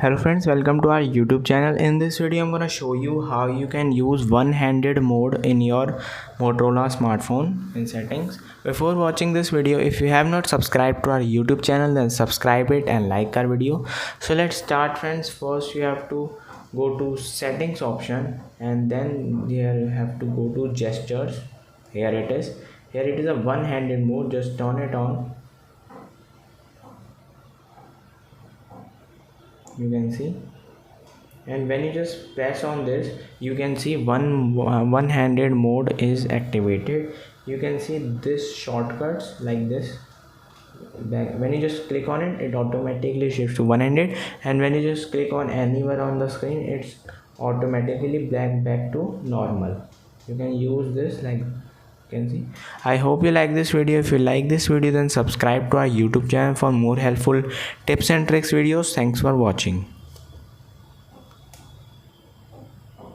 Hello friends, welcome to our YouTube channel. In this video I'm gonna show you how you can use one-handed mode in your Motorola smartphone in settings. Before watching this video, if you have not subscribed to our YouTube channel, then subscribe it and like our video. So let's start friends. First you have to go to settings option, and then here you have to go to gestures. Here it is. Here it is a one-handed mode. Just turn it on. You can see, and when you just press on this, you can see one-handed mode is activated. You can see this shortcuts like this. When you just click on it, it automatically shifts to one-handed, and when you just click on anywhere on the screen, it's automatically back to normal. You can use this like you can see. I hope you like this video. If you like this video, then subscribe to our YouTube channel for more helpful tips and tricks videos. Thanks for watching.